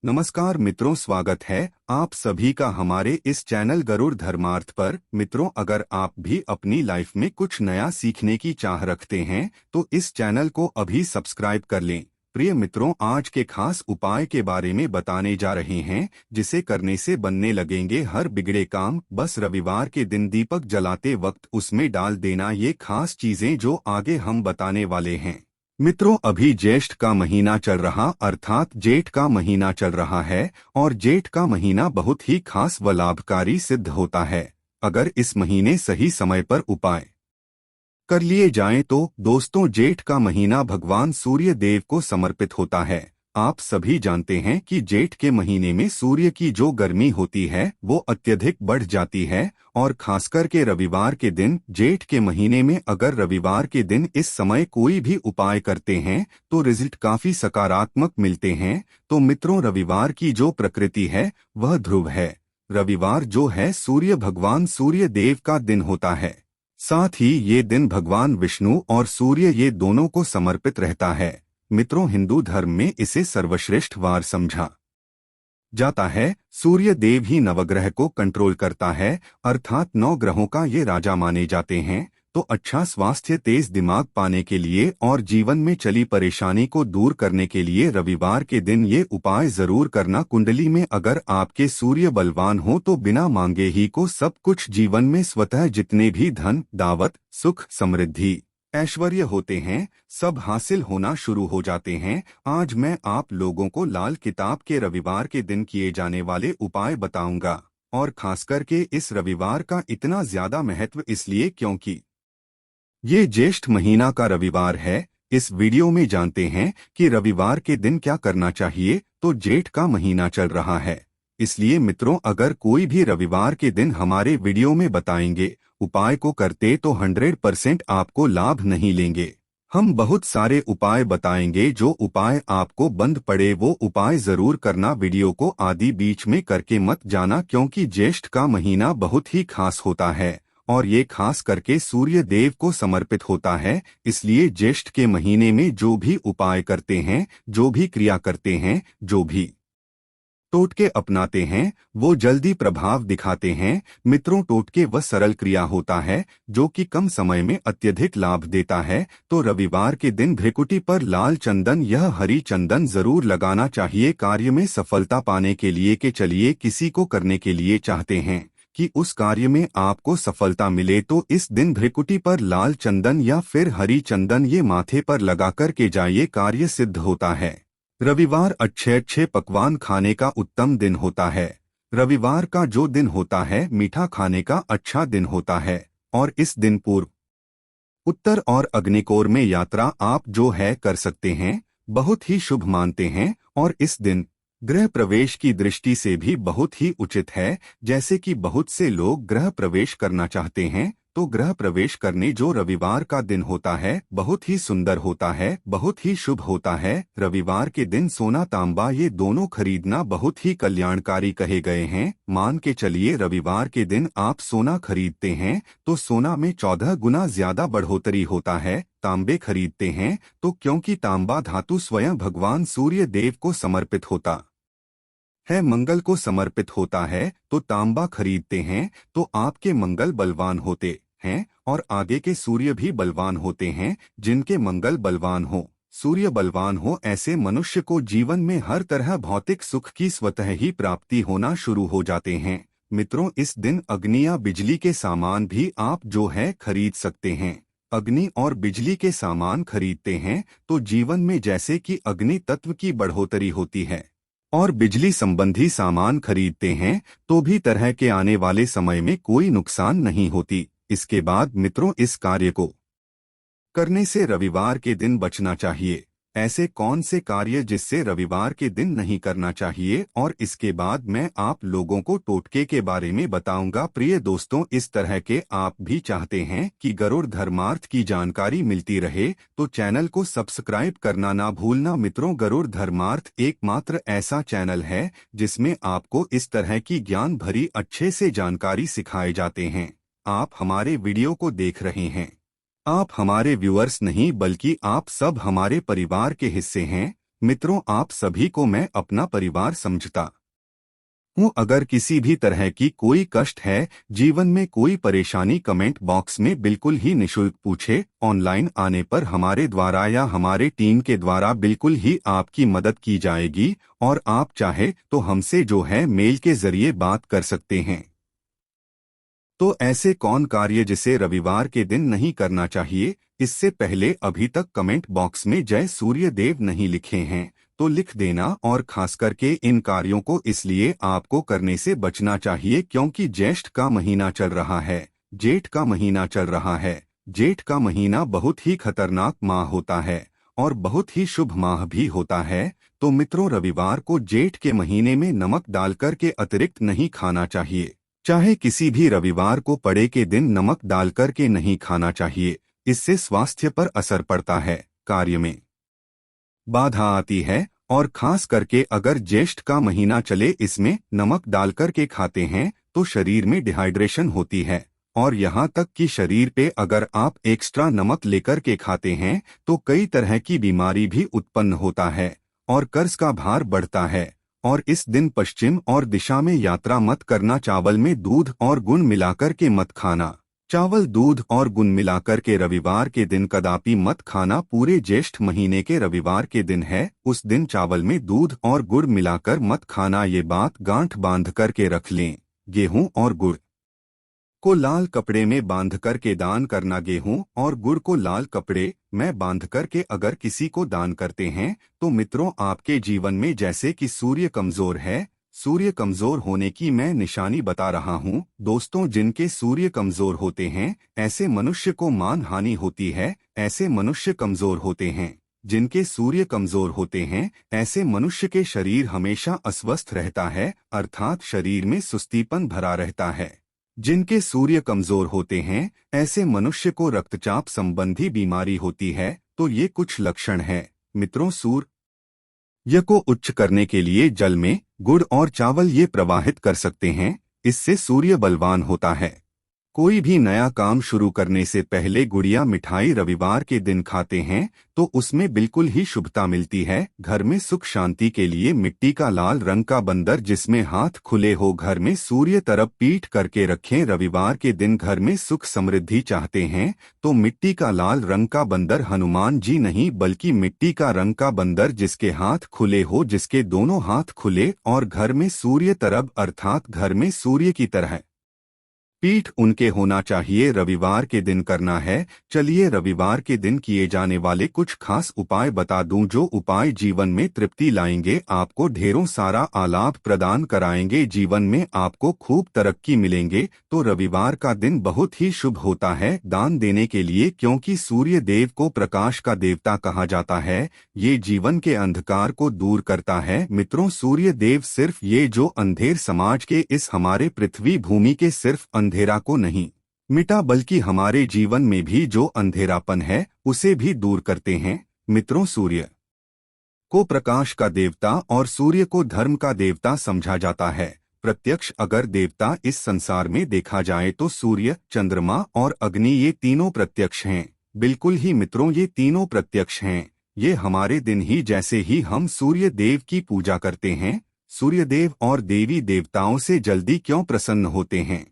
नमस्कार मित्रों, स्वागत है आप सभी का हमारे इस चैनल गरुड़ धर्मार्थ पर। मित्रों, अगर आप भी अपनी लाइफ में कुछ नया सीखने की चाह रखते हैं तो इस चैनल को अभी सब्सक्राइब कर लें। प्रिय मित्रों, आज के खास उपाय के बारे में बताने जा रहे हैं जिसे करने से बनने लगेंगे हर बिगड़े काम। बस रविवार के दिन दीपक जलाते वक्त उसमें डाल देना ये खास चीजें जो आगे हम बताने वाले हैं। मित्रों, अभी ज्येष्ठ का महीना चल रहा अर्थात जेठ का महीना चल रहा है और जेठ का महीना बहुत ही खास व लाभकारी सिद्ध होता है अगर इस महीने सही समय पर उपाय कर लिए जाएं तो। दोस्तों, जेठ का महीना भगवान सूर्य देव को समर्पित होता है। आप सभी जानते हैं कि जेठ के महीने में सूर्य की जो गर्मी होती है वो अत्यधिक बढ़ जाती है और खासकर के रविवार के दिन, जेठ के महीने में अगर रविवार के दिन इस समय कोई भी उपाय करते हैं तो रिजल्ट काफी सकारात्मक मिलते हैं। तो मित्रों, रविवार की जो प्रकृति है वह ध्रुव है। रविवार जो है सूर्य भगवान सूर्य देव का दिन होता है। साथ ही ये दिन भगवान विष्णु और सूर्य ये दोनों को समर्पित रहता है। मित्रों, हिंदू धर्म में इसे सर्वश्रेष्ठ वार समझा जाता है। सूर्य देव ही नवग्रह को कंट्रोल करता है अर्थात 9 ग्रहों का ये राजा माने जाते हैं। तो अच्छा स्वास्थ्य, तेज दिमाग पाने के लिए और जीवन में चली परेशानी को दूर करने के लिए रविवार के दिन ये उपाय जरूर करना। कुंडली में अगर आपके सूर्य बलवान हो तो बिना मांगे ही को सब कुछ जीवन में स्वतः जितने भी धन, दावत, सुख, समृद्धि, ऐश्वर्य होते हैं सब हासिल होना शुरू हो जाते हैं। आज मैं आप लोगों को लाल किताब के रविवार के दिन किए जाने वाले उपाय बताऊंगा और खासकर के इस रविवार का इतना ज्यादा महत्व इसलिए क्योंकि ये ज्येष्ठ महीना का रविवार है। इस वीडियो में जानते हैं कि रविवार के दिन क्या करना चाहिए। तो जेठ का महीना चल रहा है, इसलिए मित्रों, अगर कोई भी रविवार के दिन हमारे वीडियो में बताएंगे उपाय को करते तो 100% आपको लाभ नहीं लेंगे। हम बहुत सारे उपाय बताएंगे, जो उपाय आपको बंद पड़े वो उपाय जरूर करना। वीडियो को आदि बीच में करके मत जाना क्योंकि ज्येष्ठ का महीना बहुत ही खास होता है और ये खास करके सूर्य देव को समर्पित होता है। इसलिए ज्येष्ठ के महीने में जो भी उपाय करते हैं, जो भी क्रिया करते हैं, जो भी टोटके अपनाते हैं वो जल्दी प्रभाव दिखाते हैं। मित्रों, टोटके वह सरल क्रिया होता है जो कि कम समय में अत्यधिक लाभ देता है। तो रविवार के दिन भ्रिकुटी पर लाल चंदन, यह हरी चंदन जरूर लगाना चाहिए कार्य में सफलता पाने के लिए। के चलिए किसी को करने के लिए चाहते हैं कि उस कार्य में आपको सफलता मिले तो इस दिन भ्रिकुटी पर लाल चंदन या फिर हरी चंदन ये माथे पर लगाकर के जाइए, कार्य सिद्ध होता है। रविवार अच्छे अच्छे पकवान खाने का उत्तम दिन होता है। रविवार का जो दिन होता है मीठा खाने का अच्छा दिन होता है और इस दिन पूर्व, उत्तर और अग्निकोर में यात्रा आप जो है कर सकते हैं, बहुत ही शुभ मानते हैं। और इस दिन गृह प्रवेश की दृष्टि से भी बहुत ही उचित है। जैसे कि बहुत से लोग गृह प्रवेश करना चाहते हैं तो गृह प्रवेश करने जो रविवार का दिन होता है बहुत ही सुंदर होता है, बहुत ही शुभ होता है। रविवार के दिन सोना तांबा ये दोनों खरीदना बहुत ही कल्याणकारी कहे गए हैं। मान के चलिए रविवार के दिन आप सोना खरीदते हैं तो सोना में 14 गुना ज्यादा बढ़ोतरी होता है। तांबे खरीदते हैं तो क्योंकि तांबा धातु स्वयं भगवान सूर्य देव को समर्पित होता है, मंगल को समर्पित होता है। तो तांबा खरीदते हैं तो आपके मंगल बलवान होते हैं और आगे के सूर्य भी बलवान होते हैं। जिनके मंगल बलवान हो, सूर्य बलवान हो, ऐसे मनुष्य को जीवन में हर तरह भौतिक सुख की स्वतः ही प्राप्ति होना शुरू हो जाते हैं। मित्रों, इस दिन अग्नि या बिजली के सामान भी आप जो है खरीद सकते हैं। अग्नि और बिजली के सामान खरीदते हैं तो जीवन में जैसे कि अग्नि तत्व की बढ़ोतरी होती है और बिजली संबंधी सामान खरीदते हैं तो भी तरह के आने वाले समय में कोई नुकसान नहीं होती। इसके बाद मित्रों, इस कार्य को करने से रविवार के दिन बचना चाहिए। ऐसे कौन से कार्य जिससे रविवार के दिन नहीं करना चाहिए, और इसके बाद मैं आप लोगों को टोटके के बारे में बताऊंगा। प्रिय दोस्तों, इस तरह के आप भी चाहते हैं कि गरुड़ धर्मार्थ की जानकारी मिलती रहे तो चैनल को सब्सक्राइब करना ना भूलना। मित्रों, गरुड़ धर्मार्थ एकमात्र ऐसा चैनल है जिसमें आपको इस तरह की ज्ञान भरी अच्छे से जानकारी सिखाए जाते हैं। आप हमारे वीडियो को देख रहे हैं, आप हमारे व्यूअर्स नहीं बल्कि आप सब हमारे परिवार के हिस्से हैं। मित्रों, आप सभी को मैं अपना परिवार समझता हूँ। अगर किसी भी तरह की कोई कष्ट है, जीवन में कोई परेशानी, कमेंट बॉक्स में बिल्कुल ही निशुल्क पूछे। ऑनलाइन आने पर हमारे द्वारा या हमारे टीम के द्वारा बिल्कुल ही आपकी मदद की जाएगी, और आप चाहे तो हमसे जो है मेल के जरिए बात कर सकते हैं। तो ऐसे कौन कार्य जिसे रविवार के दिन नहीं करना चाहिए? इससे पहले अभी तक कमेंट बॉक्स में जय सूर्य देव नहीं लिखे हैं तो लिख देना, और खास करके इन कार्यों को इसलिए आपको करने से बचना चाहिए क्योंकि ज्येष्ठ का महीना चल रहा है, जेठ का महीना चल रहा है। जेठ का महीना बहुत ही खतरनाक माह होता है और बहुत ही शुभ माह भी होता है। तो मित्रों, रविवार को जेठ के महीने में नमक डालकर के अतिरिक्त नहीं खाना चाहिए। चाहे किसी भी रविवार को पड़े के दिन नमक डालकर के नहीं खाना चाहिए। इससे स्वास्थ्य पर असर पड़ता है, कार्य में बाधा आती है, और खास करके अगर ज्येष्ठ का महीना चले इसमें नमक डालकर के खाते हैं तो शरीर में डिहाइड्रेशन होती है, और यहाँ तक कि शरीर पे अगर आप एक्स्ट्रा नमक लेकर के खाते हैं तो कई तरह की बीमारी भी उत्पन्न होता है और कर्ज का भार बढ़ता है। और इस दिन पश्चिम और दिशा में यात्रा मत करना। चावल में दूध और गुण मिलाकर के मत खाना। चावल, दूध और गुण मिलाकर के रविवार के दिन कदापि मत खाना। पूरे ज्येष्ठ महीने के रविवार के दिन है, उस दिन चावल में दूध और गुड़ मिलाकर मत खाना। ये बात गांठ बांध करके रख लें। गेहूं और गुड़ को लाल कपड़े में बांध कर के दान करना। गेहूं और गुड़ को लाल कपड़े में बांध कर के अगर किसी को दान करते हैं तो मित्रों, आपके जीवन में जैसे कि सूर्य कमजोर है, सूर्य कमजोर होने की मैं निशानी बता रहा हूं। दोस्तों, जिनके सूर्य कमजोर होते हैं ऐसे मनुष्य को मान हानि होती है। ऐसे मनुष्य कमजोर होते हैं। जिनके सूर्य कमजोर होते हैं ऐसे मनुष्य के शरीर हमेशा अस्वस्थ रहता है, अर्थात शरीर में सुस्तीपन भरा रहता है। जिनके सूर्य कमजोर होते हैं ऐसे मनुष्य को रक्तचाप संबंधी बीमारी होती है। तो ये कुछ लक्षण हैं। मित्रों, सूर्य को उच्च करने के लिए जल में गुड़ और चावल ये प्रवाहित कर सकते हैं। इससे सूर्य बलवान होता है। कोई भी नया काम शुरू करने से पहले गुड़िया मिठाई रविवार के दिन खाते हैं तो उसमें बिल्कुल ही शुभता मिलती है। घर में सुख शांति के लिए मिट्टी का लाल रंग का बंदर जिसमें हाथ खुले हो घर में सूर्य तरफ पीठ करके रखें। रविवार के दिन घर में सुख समृद्धि चाहते हैं तो मिट्टी का लाल रंग का बंदर, हनुमान जी नहीं बल्कि मिट्टी का रंग का बंदर जिसके हाथ खुले हो, जिसके दोनों हाथ खुले और घर में सूर्य तरफ अर्थात घर में सूर्य की तरह पीठ उनके होना चाहिए, रविवार के दिन करना है। चलिए रविवार के दिन किए जाने वाले कुछ खास उपाय बता दूं, जो उपाय जीवन में तृप्ति लाएंगे, आपको ढेरों सारा आलाभ प्रदान कराएंगे, जीवन में आपको खूब तरक्की मिलेंगे। तो रविवार का दिन बहुत ही शुभ होता है दान देने के लिए, क्योंकि सूर्य देव को प्रकाश का देवता कहा जाता है। ये जीवन के अंधकार को दूर करता है। मित्रों, सूर्य देव सिर्फ ये जो अंधेर समाज के इस हमारे पृथ्वी भूमि के सिर्फ अंधेरा को नहीं मिटा बल्कि हमारे जीवन में भी जो अंधेरापन है उसे भी दूर करते हैं। मित्रों, सूर्य को प्रकाश का देवता और सूर्य को धर्म का देवता समझा जाता है। प्रत्यक्ष अगर देवता इस संसार में देखा जाए तो सूर्य, चंद्रमा और अग्नि ये तीनों प्रत्यक्ष हैं। बिल्कुल ही मित्रों, ये तीनों प्रत्यक्ष हैं। ये हमारे दिन ही जैसे ही हम सूर्य देव की पूजा करते हैं, सूर्य देव और देवी देवताओं से जल्दी क्यों प्रसन्न होते हैं?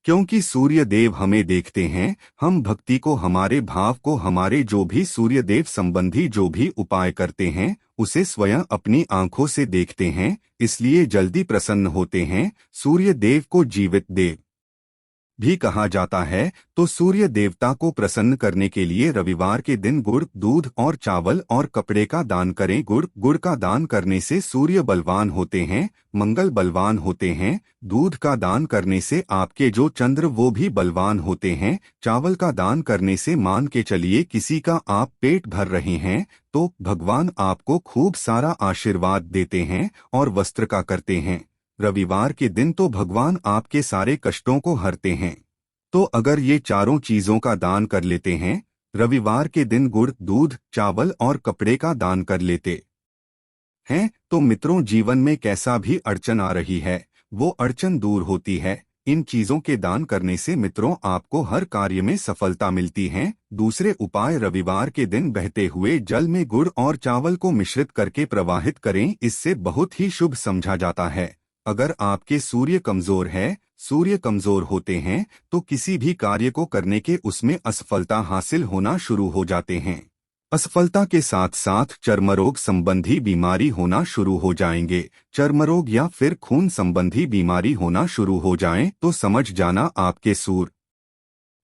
क्योंकि सूर्य देव हमें देखते हैं। हम भक्ति को, हमारे भाव को, हमारे जो भी सूर्य देव संबंधी जो भी उपाय करते हैं उसे स्वयं अपनी आंखों से देखते हैं, इसलिए जल्दी प्रसन्न होते हैं। सूर्य देव को जीवित देव भी कहा जाता है। तो सूर्य देवता को प्रसन्न करने के लिए रविवार के दिन गुड़, दूध और चावल और कपड़े का दान करें। गुड़ का दान करने से सूर्य बलवान होते हैं, मंगल बलवान होते हैं। दूध का दान करने से आपके जो चंद्र वो भी बलवान होते हैं। चावल का दान करने से मान के चलिए किसी का आप पेट भर रहे हैं तो भगवान आपको खूब सारा आशीर्वाद देते हैं। और वस्त्र का करते हैं रविवार के दिन तो भगवान आपके सारे कष्टों को हरते हैं। तो अगर ये चारों चीजों का दान कर लेते हैं, रविवार के दिन गुड़, दूध, चावल और कपड़े का दान कर लेते हैं, तो मित्रों जीवन में कैसा भी अड़चन आ रही है वो अड़चन दूर होती है। इन चीजों के दान करने से मित्रों आपको हर कार्य में सफलता मिलती है। दूसरे उपाय, रविवार के दिन बहते हुए जल में गुड़ और चावल को मिश्रित करके प्रवाहित करें, इससे बहुत ही शुभ समझा जाता है। अगर आपके सूर्य कमजोर होते हैं तो किसी भी कार्य को करने के उसमें असफलता हासिल होना शुरू हो जाते हैं। असफलता के साथ साथ चर्मरोग संबंधी बीमारी होना शुरू हो जाएंगे। चर्मरोग या फिर खून संबंधी बीमारी होना शुरू हो जाएं तो समझ जाना आपके सूर्य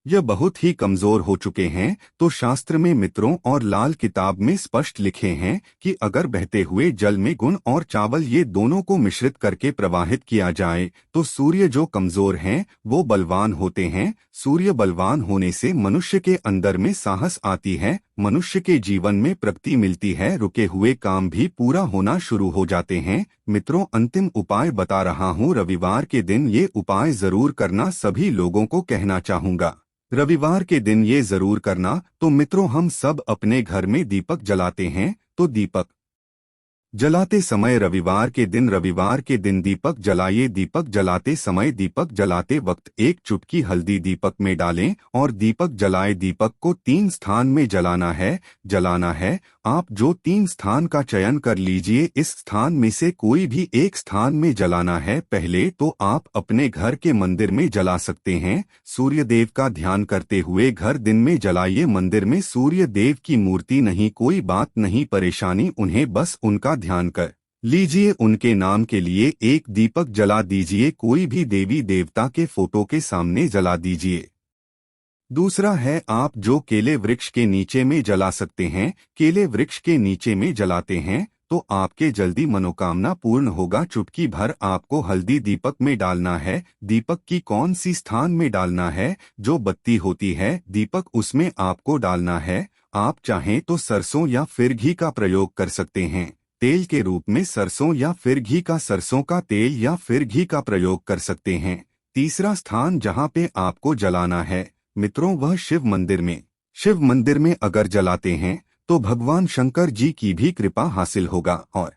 यह बहुत ही कमजोर हो चुके हैं। तो शास्त्र में मित्रों और लाल किताब में स्पष्ट लिखे हैं कि अगर बहते हुए जल में गुड़ और चावल ये दोनों को मिश्रित करके प्रवाहित किया जाए तो सूर्य जो कमजोर हैं वो बलवान होते हैं। सूर्य बलवान होने से मनुष्य के अंदर में साहस आती है, मनुष्य के जीवन में प्रगति मिलती है, रुके हुए काम भी पूरा होना शुरू हो जाते हैं। मित्रों, अंतिम उपाय बता रहा हूँ, रविवार के दिन ये उपाय जरूर करना, सभी लोगों को कहना चाहूँगा रविवार के दिन ये जरूर करना। तो मित्रों, हम सब अपने घर में दीपक जलाते हैं, तो दीपक जलाते समय रविवार के दिन दीपक जलाइए। दीपक जलाते समय, दीपक जलाते वक्त एक चुटकी हल्दी दीपक में डालें और दीपक जलाए। दीपक को 3 स्थान में जलाना है। आप जो 3 स्थान का चयन कर लीजिए, इस स्थान में से कोई भी एक स्थान में जलाना है। पहले तो आप अपने घर के मंदिर में जला सकते हैं। सूर्य देव का ध्यान करते हुए घर दिन में जलाइए। मंदिर में सूर्य देव की मूर्ति नहीं, कोई बात नहीं, परेशानी, उन्हें बस उनका ध्यान कर लीजिए, उनके नाम के लिए एक दीपक जला दीजिए। कोई भी देवी देवता के फोटो के सामने जला दीजिए। दूसरा है, आप जो केले वृक्ष के नीचे में जला सकते हैं। केले वृक्ष के नीचे में जलाते हैं तो आपके जल्दी मनोकामना पूर्ण होगा। चुटकी भर आपको हल्दी दीपक में डालना है। दीपक की कौन सी स्थान में डालना है? जो बत्ती होती है दीपक, उसमें आपको डालना है। आप चाहें तो सरसों या फिर घी का प्रयोग कर सकते हैं। तेल के रूप में सरसों या फिर घी का, सरसों का तेल या फिर घी का प्रयोग कर सकते हैं। तीसरा स्थान जहां पे आपको जलाना है मित्रों, वह शिव मंदिर में अगर जलाते हैं तो भगवान शंकर जी की भी कृपा हासिल होगा और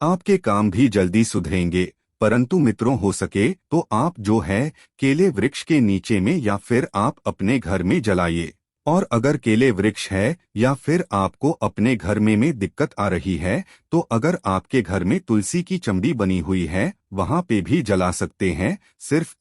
आपके काम भी जल्दी सुधरेंगे। परंतु मित्रों, हो सके तो आप जो है केले वृक्ष के नीचे में या फिर आप अपने घर में जलाइए। और अगर केले वृक्ष है या फिर आपको अपने घर में दिक्कत आ रही है तो अगर आपके घर में तुलसी की चमड़ी बनी हुई है वहां पे भी जला सकते हैं। सिर्फ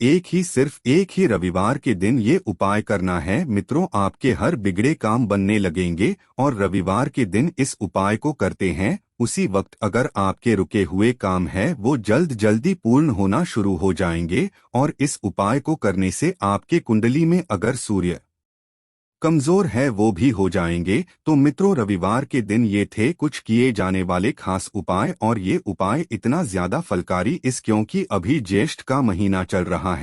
एक ही रविवार के दिन ये उपाय करना है मित्रों, आपके हर बिगड़े काम बनने लगेंगे। और रविवार के दिन इस उपाय को करते हैं, उसी वक्त अगर आपके रुके हुए काम है वो जल्दी पूर्ण होना शुरू हो जाएंगे। और इस उपाय को करने से आपके कुंडली में अगर सूर्य कमजोर है वो भी हो जाएंगे। तो मित्रों, रविवार के दिन ये थे कुछ किए जाने वाले खास उपाय। और ये उपाय इतना ज्यादा फलकारी इस क्योंकि अभी जेठ का महीना चल रहा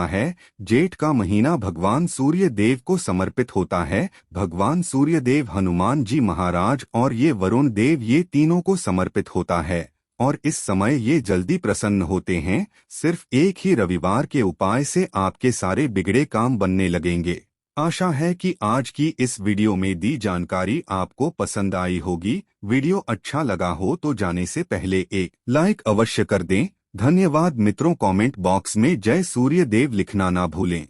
है। जेठ का महीना भगवान सूर्य देव को समर्पित होता है। भगवान सूर्य देव, हनुमान जी महाराज और ये वरुण देव, ये तीनों को समर्पित होता है। और इस समय ये जल्दी प्रसन्न होते हैं। सिर्फ एक ही रविवार के उपाय से आपके सारे बिगड़े काम बनने लगेंगे। आशा है कि आज की इस वीडियो में दी जानकारी आपको पसंद आई होगी। वीडियो अच्छा लगा हो तो जाने से पहले एक लाइक अवश्य कर दें। धन्यवाद मित्रों। कमेंट बॉक्स में जय सूर्य देव लिखना ना भूलें।